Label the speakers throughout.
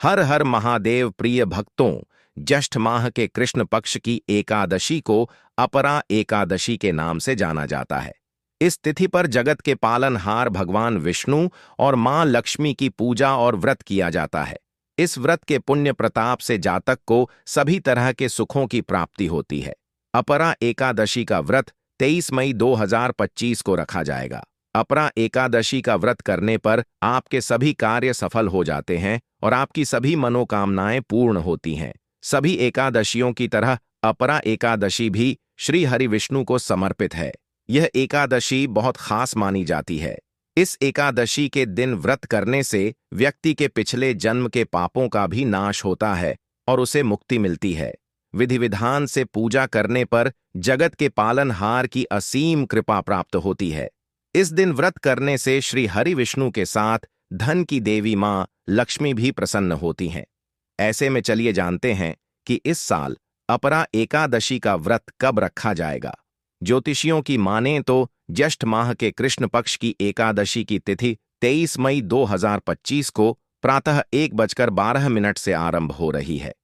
Speaker 1: हर हर महादेव प्रिय भक्तों, ज्येष्ठ माह के कृष्ण पक्ष की एकादशी को अपरा एकादशी के नाम से जाना जाता है। इस तिथि पर जगत के पालनहार भगवान विष्णु और मां लक्ष्मी की पूजा और व्रत किया जाता है। इस व्रत के पुण्य प्रताप से जातक को सभी तरह के सुखों की प्राप्ति होती है। अपरा एकादशी का व्रत 23 मई 2025 को रखा जाएगा। अपरा एकादशी का व्रत करने पर आपके सभी कार्य सफल हो जाते हैं और आपकी सभी मनोकामनाएं पूर्ण होती हैं। सभी एकादशियों की तरह अपरा एकादशी भी श्री हरि विष्णु को समर्पित है। यह एकादशी बहुत खास मानी जाती है। इस एकादशी के दिन व्रत करने से व्यक्ति के पिछले जन्म के पापों का भी नाश होता है और उसे मुक्ति मिलती है। विधि विधान से पूजा करने पर जगत के पालनहार की असीम कृपा प्राप्त होती है। इस दिन व्रत करने से श्री हरि विष्णु के साथ धन की देवी मां लक्ष्मी भी प्रसन्न होती हैं। ऐसे में चलिए जानते हैं कि इस साल अपरा एकादशी का व्रत कब रखा जाएगा। ज्योतिषियों की मानें तो ज्येष्ठ माह के कृष्ण पक्ष की एकादशी की तिथि 23 मई 2025 को प्रातः 1:12 से आरंभ हो रही है,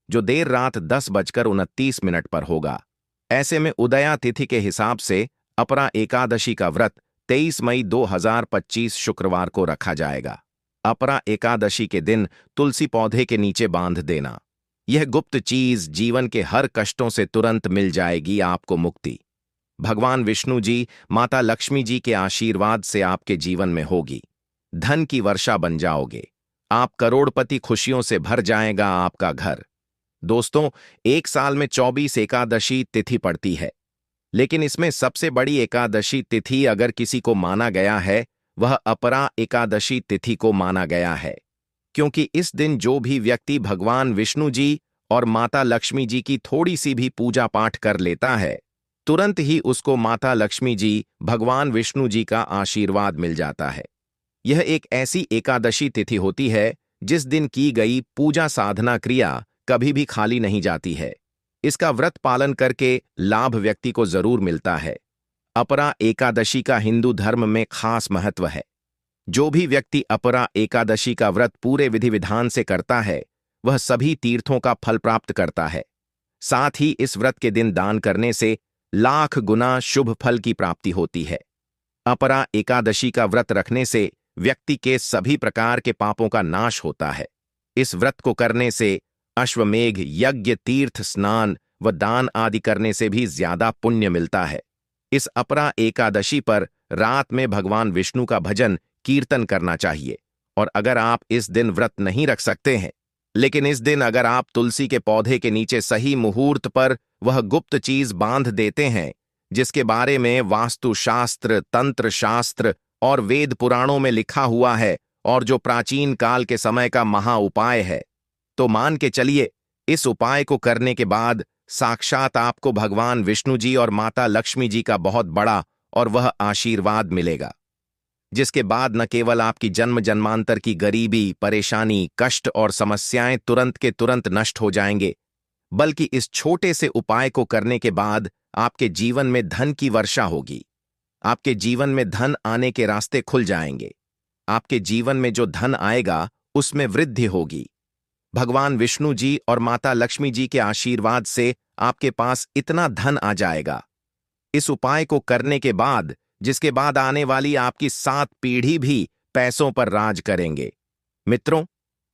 Speaker 1: जो देर रात 10:29 पर होगा। ऐसे में उदया तिथि के हिसाब से अपरा एकादशी का व्रत 23 मई 2025 शुक्रवार को रखा जाएगा। अपरा एकादशी के दिन तुलसी पौधे के नीचे बांध देना। यह गुप्त चीज जीवन के हर कष्टों से तुरंत मिल जाएगी आपको मुक्ति। भगवान विष्णु जी, माता लक्ष्मी जी के आशीर्वाद से आपके जीवन में होगी। धन की वर्षा बन जाओगे। आप करोड़पति, खुशियों से भर जाएगा आपका घर। दोस्तों, एक साल में 24 एकादशी तिथि पड़ती है, लेकिन इसमें सबसे बड़ी एकादशी तिथि अगर किसी को माना गया है, वह अपरा एकादशी तिथि को माना गया है, क्योंकि इस दिन जो भी व्यक्ति भगवान विष्णु जी और माता लक्ष्मी जी की थोड़ी सी भी पूजा पाठ कर लेता है, तुरंत ही उसको माता लक्ष्मी जी, भगवान विष्णु जी का आशीर्वाद मिल जाता है। यह एक ऐसी एकादशी तिथि होती है जिस दिन की गई पूजा साधना क्रिया कभी भी खाली नहीं जाती है। इसका व्रत पालन करके लाभ व्यक्ति को जरूर मिलता है। अपरा एकादशी का हिंदू धर्म में खास महत्व है। जो भी व्यक्ति अपरा एकादशी का व्रत पूरे विधि विधान से करता है, वह सभी तीर्थों का फल प्राप्त करता है। साथ ही इस व्रत के दिन दान करने से लाख गुना शुभ फल की प्राप्ति होती है। अपरा एकादशी का व्रत रखने से व्यक्ति के सभी प्रकार के पापों का नाश होता है। इस व्रत को करने से अश्वमेघ यज्ञ, तीर्थ स्नान व दान आदि करने से भी ज्यादा पुण्य मिलता है। इस अपरा एकादशी पर रात में भगवान विष्णु का भजन कीर्तन करना चाहिए। और अगर आप इस दिन व्रत नहीं रख सकते हैं, लेकिन इस दिन अगर आप तुलसी के पौधे के नीचे सही मुहूर्त पर वह गुप्त चीज बांध देते हैं, जिसके बारे में वास्तुशास्त्र, तंत्र शास्त्र और वेद पुराणों में लिखा हुआ है और जो प्राचीन काल के समय का महा उपाय है, तो मान के चलिए इस उपाय को करने के बाद साक्षात आपको भगवान विष्णु जी और माता लक्ष्मी जी का बहुत बड़ा और वह आशीर्वाद मिलेगा, जिसके बाद न केवल आपकी जन्म जन्मांतर की गरीबी, परेशानी, कष्ट और समस्याएं तुरंत के तुरंत नष्ट हो जाएंगे, बल्कि इस छोटे से उपाय को करने के बाद आपके जीवन में धन की वर्षा होगी। आपके जीवन में धन आने के रास्ते खुल जाएंगे। आपके जीवन में जो धन आएगा उसमें वृद्धि होगी। भगवान विष्णु जी और माता लक्ष्मी जी के आशीर्वाद से आपके पास इतना धन आ जाएगा। इस उपाय को करने के बाद, जिसके बाद आने वाली आपकी 7 पीढ़ी भी पैसों पर राज करेंगे। मित्रों,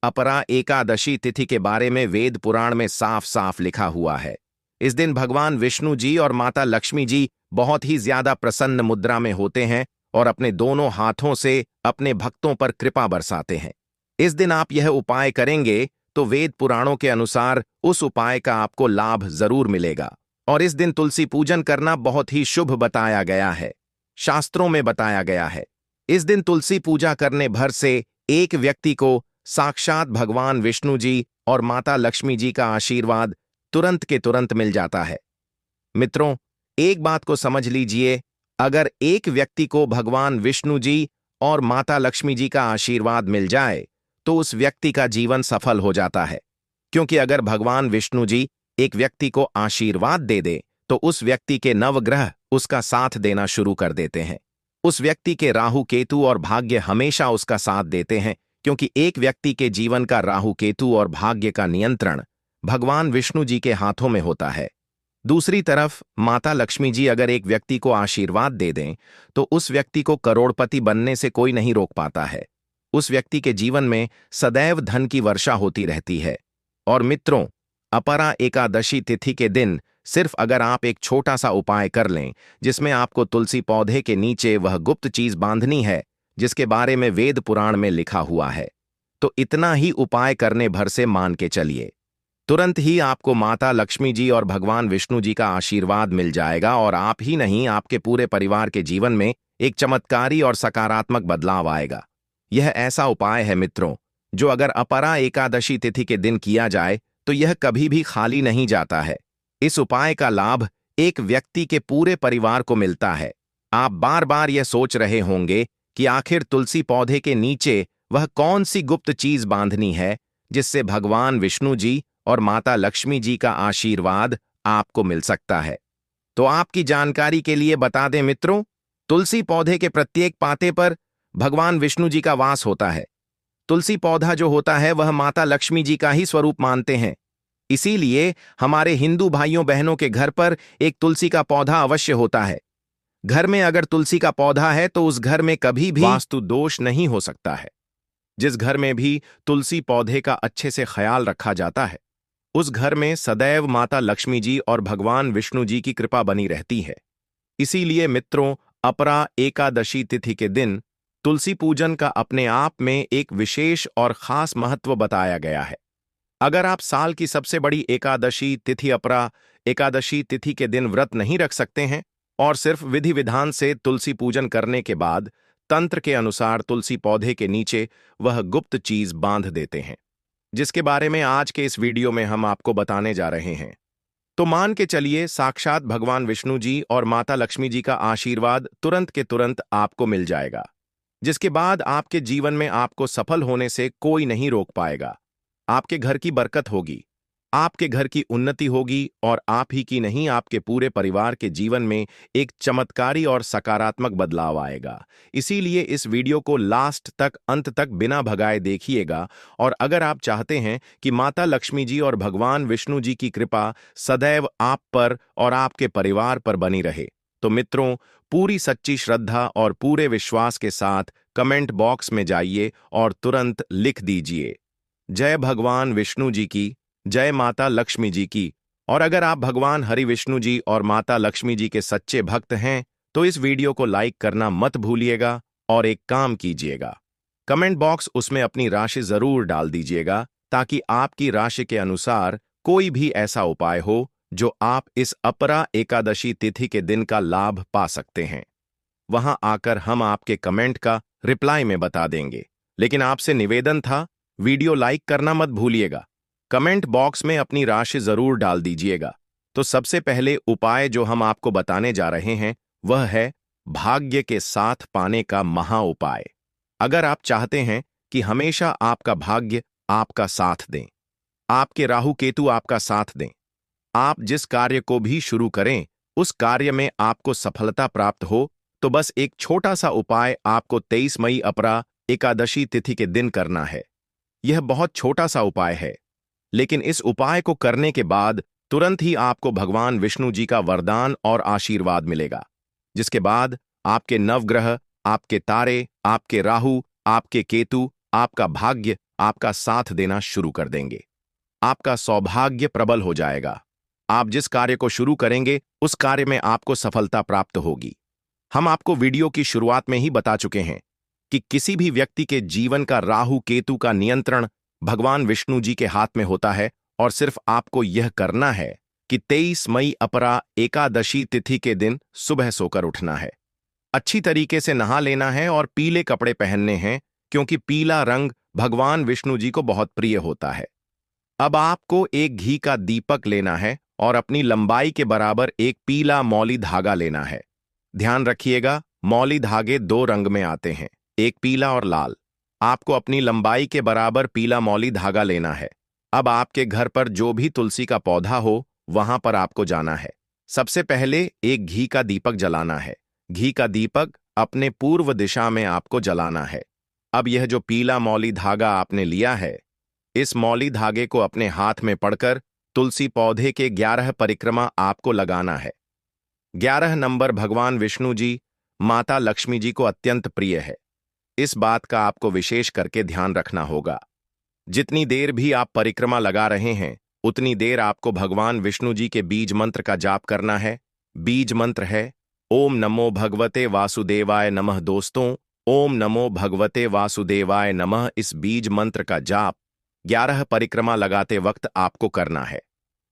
Speaker 1: अपरा एकादशी तिथि के बारे में वेद पुराण में साफ साफ लिखा हुआ है। इस दिन भगवान विष्णु जी और माता लक्ष्मी जी बहुत ही ज्यादा प्रसन्न मुद्रा में होते हैं और अपने दोनों हाथों से अपने भक्तों पर कृपा बरसाते हैं। इस दिन आप यह उपाय करेंगे तो वेद पुराणों के अनुसार उस उपाय का आपको लाभ जरूर मिलेगा। और इस दिन तुलसी पूजन करना बहुत ही शुभ बताया गया है, शास्त्रों में बताया गया है। इस दिन तुलसी पूजा करने भर से एक व्यक्ति को साक्षात भगवान विष्णु जी और माता लक्ष्मी जी का आशीर्वाद तुरंत के तुरंत मिल जाता है। मित्रों, एक बात को समझ लीजिए, अगर एक व्यक्ति को भगवान विष्णु जी और माता लक्ष्मी जी का आशीर्वाद मिल जाए तो उस व्यक्ति का जीवन सफल हो जाता है। क्योंकि अगर भगवान विष्णु जी एक व्यक्ति को आशीर्वाद दे दे तो उस व्यक्ति के नवग्रह उसका साथ देना शुरू कर देते हैं। उस व्यक्ति के राहु, केतु और भाग्य हमेशा उसका साथ देते हैं, क्योंकि एक व्यक्ति के जीवन का राहु केतु और भाग्य का नियंत्रण भगवान विष्णु जी के हाथों में होता है। दूसरी तरफ माता लक्ष्मी जी अगर एक व्यक्ति को आशीर्वाद दे दें तो उस व्यक्ति को करोड़पति बनने से कोई नहीं रोक पाता है। उस व्यक्ति के जीवन में सदैव धन की वर्षा होती रहती है। और मित्रों, अपरा एकादशी तिथि के दिन सिर्फ अगर आप एक छोटा सा उपाय कर लें, जिसमें आपको तुलसी पौधे के नीचे वह गुप्त चीज बांधनी है जिसके बारे में वेद पुराण में लिखा हुआ है, तो इतना ही उपाय करने भर से मान के चलिए, तुरंत ही आपको माता लक्ष्मी जी और भगवान विष्णु जी का आशीर्वाद मिल जाएगा और आप ही नहीं, आपके पूरे परिवार के जीवन में एक चमत्कारी और सकारात्मक बदलाव आएगा। यह ऐसा उपाय है मित्रों, जो अगर अपरा एकादशी तिथि के दिन किया जाए तो यह कभी भी खाली नहीं जाता है। इस उपाय का लाभ एक व्यक्ति के पूरे परिवार को मिलता है। आप बार बार यह सोच रहे होंगे कि आखिर तुलसी पौधे के नीचे वह कौन सी गुप्त चीज बांधनी है जिससे भगवान विष्णु जी और माता लक्ष्मी जी का आशीर्वाद आपको मिल सकता है। तो आपकी जानकारी के लिए बता दें मित्रों, तुलसी पौधे के प्रत्येक पाते पर भगवान विष्णु जी का वास होता है। तुलसी पौधा जो होता है वह माता लक्ष्मी जी का ही स्वरूप मानते हैं। इसीलिए हमारे हिंदू भाइयों बहनों के घर पर एक तुलसी का पौधा अवश्य होता है। घर में अगर तुलसी का पौधा है तो उस घर में कभी भी वास्तु दोष नहीं हो सकता है। जिस घर में भी तुलसी पौधे का अच्छे से ख्याल रखा जाता है, उस घर में सदैव माता लक्ष्मी जी और भगवान विष्णु जी की कृपा बनी रहती है। इसीलिए मित्रों, अपरा एकादशी तिथि के दिन तुलसी पूजन का अपने आप में एक विशेष और खास महत्व बताया गया है। अगर आप साल की सबसे बड़ी एकादशी तिथि अपरा एकादशी तिथि के दिन व्रत नहीं रख सकते हैं और सिर्फ विधि विधान से तुलसी पूजन करने के बाद तंत्र के अनुसार तुलसी पौधे के नीचे वह गुप्त चीज बांध देते हैं, जिसके बारे में आज के इस वीडियो में हम आपको बताने जा रहे हैं, तो मान के चलिए साक्षात भगवान विष्णु जी और माता लक्ष्मी जी का आशीर्वाद तुरंत के तुरंत आपको मिल जाएगा, जिसके बाद आपके जीवन में आपको सफल होने से कोई नहीं रोक पाएगा। आपके घर की बरकत होगी, आपके घर की उन्नति होगी और आप ही की नहीं, आपके पूरे परिवार के जीवन में एक चमत्कारी और सकारात्मक बदलाव आएगा। इसीलिए इस वीडियो को लास्ट तक, अंत तक बिना भगाए देखिएगा। और अगर आप चाहते हैं कि माता लक्ष्मी जी और भगवान विष्णु जी की कृपा सदैव आप पर और आपके परिवार पर बनी रहे, तो मित्रों, पूरी सच्ची श्रद्धा और पूरे विश्वास के साथ कमेंट बॉक्स में जाइए और तुरंत लिख दीजिए, जय भगवान विष्णु जी की, जय माता लक्ष्मी जी की। और अगर आप भगवान हरि विष्णु जी और माता लक्ष्मी जी के सच्चे भक्त हैं तो इस वीडियो को लाइक करना मत भूलिएगा और एक काम कीजिएगा, कमेंट बॉक्स उसमें अपनी राशि जरूर डाल दीजिएगा, ताकि आपकी राशि के अनुसार कोई भी ऐसा उपाय हो जो आप इस अपरा एकादशी तिथि के दिन का लाभ पा सकते हैं। वहां आकर हम आपके कमेंट का रिप्लाई में बता देंगे। लेकिन आपसे निवेदन था, वीडियो लाइक करना मत भूलिएगा, कमेंट बॉक्स में अपनी राशि जरूर डाल दीजिएगा। तो सबसे पहले उपाय जो हम आपको बताने जा रहे हैं वह है भाग्य के साथ पाने का महा उपाय। अगर आप चाहते हैं कि हमेशा आपका भाग्य आपका साथ दें, आपके राहु केतु आपका साथ दें, आप जिस कार्य को भी शुरू करें उस कार्य में आपको सफलता प्राप्त हो, तो बस एक छोटा सा उपाय आपको 23 मई अपरा एकादशी तिथि के दिन करना है। यह बहुत छोटा सा उपाय है, लेकिन इस उपाय को करने के बाद तुरंत ही आपको भगवान विष्णु जी का वरदान और आशीर्वाद मिलेगा, जिसके बाद आपके नवग्रह, आपके तारे, आपके राहु, आपके केतु, आपका भाग्य आपका साथ देना शुरू कर देंगे। आपका सौभाग्य प्रबल हो जाएगा। आप जिस कार्य को शुरू करेंगे उस कार्य में आपको सफलता प्राप्त होगी। हम आपको वीडियो की शुरुआत में ही बता चुके हैं कि किसी भी व्यक्ति के जीवन का राहु केतु का नियंत्रण भगवान विष्णु जी के हाथ में होता है और सिर्फ आपको यह करना है कि 23 मई अपरा एकादशी तिथि के दिन सुबह सोकर उठना है, अच्छी तरीके से नहा लेना है और पीले कपड़े पहनने हैं, क्योंकि पीला रंग भगवान विष्णु जी को बहुत प्रिय होता है। अब आपको एक घी का दीपक लेना है और अपनी लंबाई के बराबर एक पीला मौली धागा लेना है। ध्यान रखिएगा, मौली धागे 2 रंग में आते हैं, एक पीला और लाल। आपको अपनी लंबाई के बराबर पीला मौली धागा लेना है। अब आपके घर पर जो भी तुलसी का पौधा हो वहां पर आपको जाना है। सबसे पहले एक घी का दीपक जलाना है। घी का दीपक अपने पूर्व दिशा में आपको जलाना है। अब यह जो पीला मौली धागा आपने लिया है, इस मौली धागे को अपने हाथ में पकड़कर तुलसी पौधे के 11 परिक्रमा आपको लगाना है। 11 नंबर भगवान विष्णु जी, माता लक्ष्मी जी को अत्यंत प्रिय है। इस बात का आपको विशेष करके ध्यान रखना होगा। जितनी देर भी आप परिक्रमा लगा रहे हैं, उतनी देर आपको भगवान विष्णु जी के बीज मंत्र का जाप करना है। बीज मंत्र है ओम नमो भगवते वासुदेवाय नमः। दोस्तों, ओम नमो भगवते वासुदेवाय नमः इस बीज मंत्र का जाप 11 परिक्रमा लगाते वक्त आपको करना है।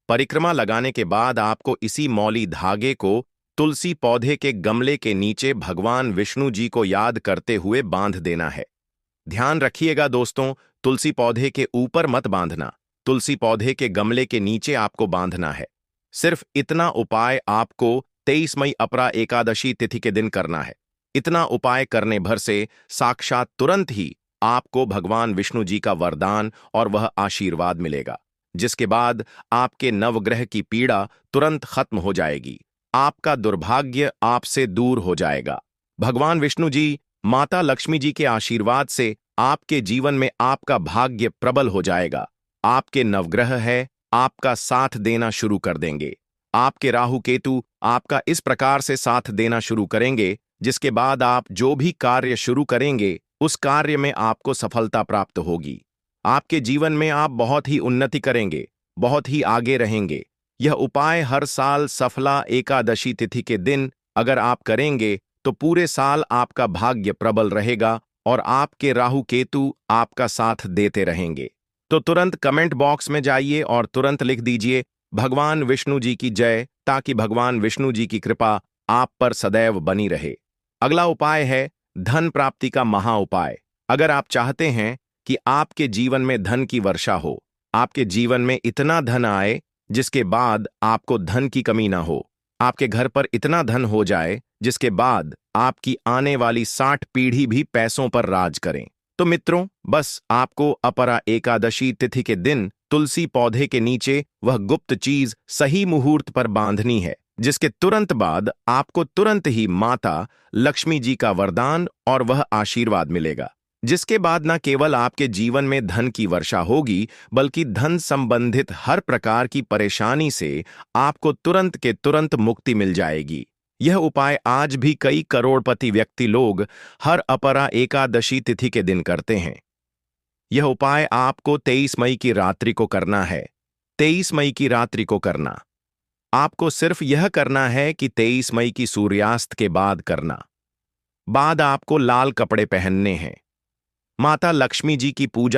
Speaker 1: परिक्रमा लगाने के बाद आपको इसी मौली धागे को तुलसी पौधे के गमले के नीचे भगवान विष्णु जी को याद करते हुए बांध देना है। ध्यान रखिएगा दोस्तों, तुलसी पौधे के ऊपर मत बांधना, तुलसी पौधे के गमले के नीचे आपको बांधना है। सिर्फ इतना उपाय आपको 23 मई अपरा एकादशी तिथि के दिन करना है। इतना उपाय करने भर से साक्षात तुरंत ही आपको भगवान विष्णु जी का वरदान और वह आशीर्वाद मिलेगा, जिसके बाद आपके नवग्रह की पीड़ा तुरंत खत्म हो जाएगी। आपका दुर्भाग्य आपसे दूर हो जाएगा। भगवान विष्णु जी, माता लक्ष्मी जी के आशीर्वाद से आपके जीवन में आपका भाग्य प्रबल हो जाएगा। आपके नवग्रह है आपका साथ देना शुरू कर देंगे। आपके राहु केतु आपका इस प्रकार से साथ देना शुरू करेंगे, जिसके बाद आप जो भी कार्य शुरू करेंगे उस कार्य में आपको सफलता प्राप्त होगी। आपके जीवन में आप बहुत ही उन्नति करेंगे, बहुत ही आगे रहेंगे। यह उपाय हर साल सफला एकादशी तिथि के दिन अगर आप करेंगे तो पूरे साल आपका भाग्य प्रबल रहेगा और आपके राहु केतु आपका साथ देते रहेंगे। तो तुरंत कमेंट बॉक्स में जाइए और तुरंत लिख दीजिए भगवान विष्णु जी की जय, ताकि भगवान विष्णु जी की कृपा आप पर सदैव बनी रहे। अगला उपाय है धन प्राप्ति का महा उपाय। अगर आप चाहते हैं कि आपके जीवन में धन की वर्षा हो, आपके जीवन में इतना धन आए जिसके बाद आपको धन की कमी ना हो, आपके घर पर इतना धन हो जाए जिसके बाद आपकी आने वाली 60 पीढ़ी भी पैसों पर राज करें, तो मित्रों, बस आपको अपरा एकादशी तिथि के दिन तुलसी पौधे के नीचे वह गुप्त चीज सही मुहूर्त पर बांधनी है, जिसके तुरंत बाद आपको तुरंत ही माता लक्ष्मी जी का वरदान और वह आशीर्वाद मिलेगा, जिसके बाद न केवल आपके जीवन में धन की वर्षा होगी, बल्कि धन संबंधित हर प्रकार की परेशानी से आपको तुरंत के तुरंत मुक्ति मिल जाएगी। यह उपाय आज भी कई करोड़पति व्यक्ति लोग हर अपरा एकादशी तिथि के दिन करते हैं। यह उपाय आपको 23 मई की रात्रि को करना है। 23 मई की रात्रि को करना। आपको सिर्फ यह करना है कि 23 मई की सूर्यास्त के बाद करना। बाद आपको लाल कपड़े पहनने हैं। माता लक्ष्मी जी की पूजा